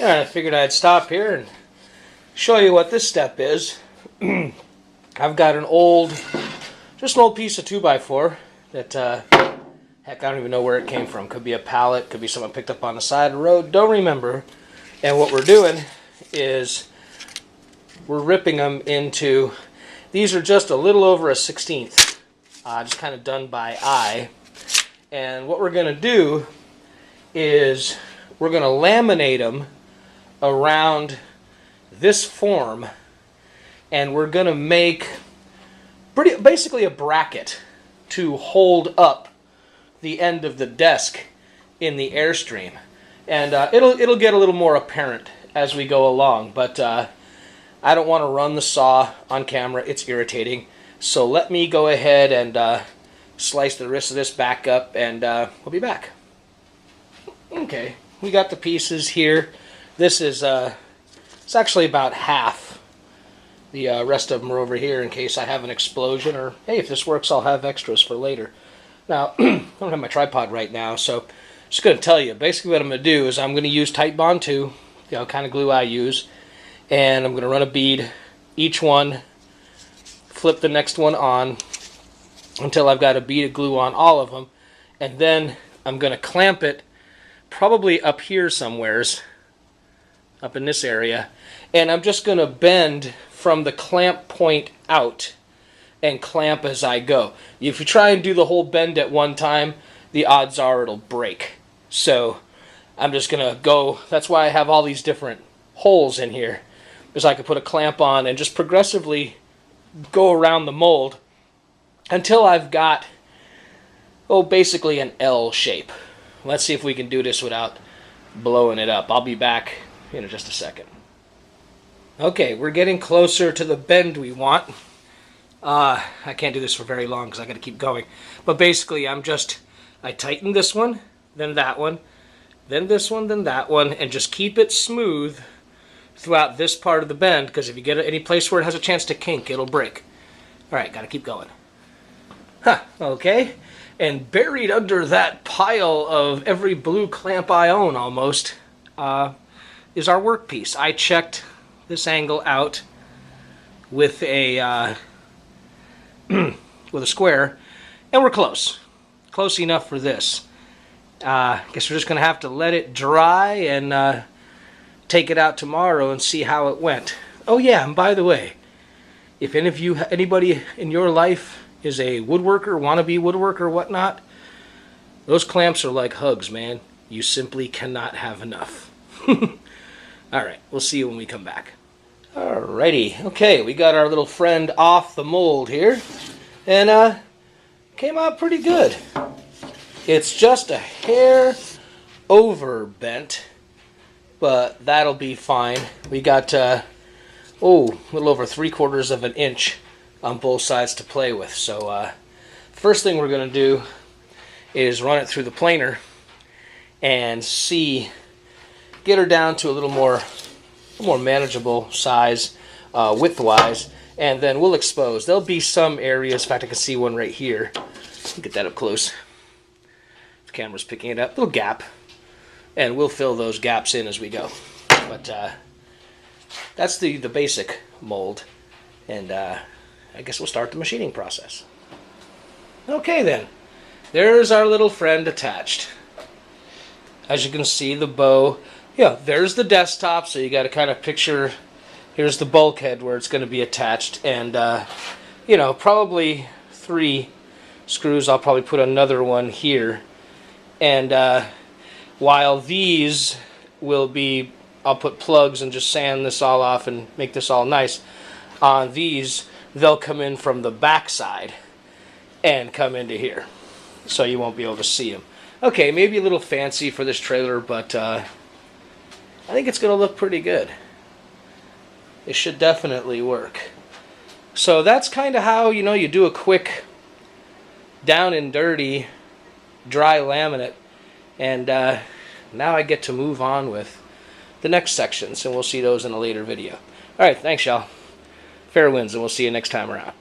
Alright, I figured I'd stop here and show you what this step is. I've got just an old piece of 2x4 that, heck, I don't even know where it came from. Could be a pallet, could be someone picked up on the side of the road, don't remember. And what we're doing is we're ripping them into, these are just a little over a 1/16, just kind of done by eye. And what we're going to do is we're going to laminate them around this form, and we're going to make basically a bracket to hold up the end of the desk in the Airstream. And it'll get a little more apparent as we go along, but I don't want to run the saw on camera. It's irritating. So let me go ahead and slice the rest of this back up, and we'll be back. Okay, we got the pieces here. This is it's actually about half. The rest of them are over here in case I have an explosion, or hey, if this works, I'll have extras for later. Now, I don't have my tripod right now, so I'm just going to tell you. Basically what I'm going to do is I'm going to use Tight Bond 2, kind of glue I use, and I'm going to run a bead each one, flip the next one on until I've got a bead of glue on all of them, and then I'm going to clamp it probably up here somewheres, up in this area, and I'm just going to bend from the clamp point out and clamp as I go. If you try and do the whole bend at one time, the odds are it'll break. So I'm just going to go, that's why I have all these different holes in here, because I can put a clamp on and just progressively go around the mold until I've got, basically an L shape. Let's see if we can do this without blowing it up. I'll be back in just a second. Okay, we're getting closer to the bend we want. I can't do this for very long because I got to keep going. But basically, I tighten this one, then that one, then this one, then that one, and just keep it smooth throughout this part of the bend, because if you get it any place where it has a chance to kink, it'll break. All right, got to keep going. Okay. And buried under that pile of every blue clamp I own almost is our workpiece. I checked this angle out with a with a square, and we're close enough for this. Guess we're just gonna have to let it dry and take it out tomorrow and see how it went. Oh yeah, and by the way, if anybody in your life is a woodworker, wannabe woodworker, whatnot, those clamps are like hugs, man. You simply cannot have enough. Alright, we'll see you when we come back. Alrighty, okay, we got our little friend off the mold here, and came out pretty good. It's just a hair over bent, but that'll be fine. We got, a little over 3/4 of an inch on both sides to play with. So first thing we're going to do is run it through the planer and get her down to a little more manageable size width-wise, and then we'll expose. There'll be some areas, in fact I can see one right here. Get that up close. The camera's picking it up. Little gap, and we'll fill those gaps in as we go. But that's the basic mold, and I guess we'll start the machining process. Okay then, there's our little friend attached. As you can see, the bow, there's the desktop, so you got to kind of picture, here's the bulkhead where it's going to be attached, and probably 3 screws. I'll probably put another one here, and while these will be, I'll put plugs and just sand this all off and make this all nice. On these, they'll come in from the back side and come into here, so you won't be able to see them. Okay, maybe a little fancy for this trailer, but I think it's going to look pretty good. It should definitely work. So that's kind of how, you do a quick down and dirty dry laminate, and now I get to move on with the next sections, and we'll see those in a later video. Alright, thanks y'all. Fair winds, and we'll see you next time around.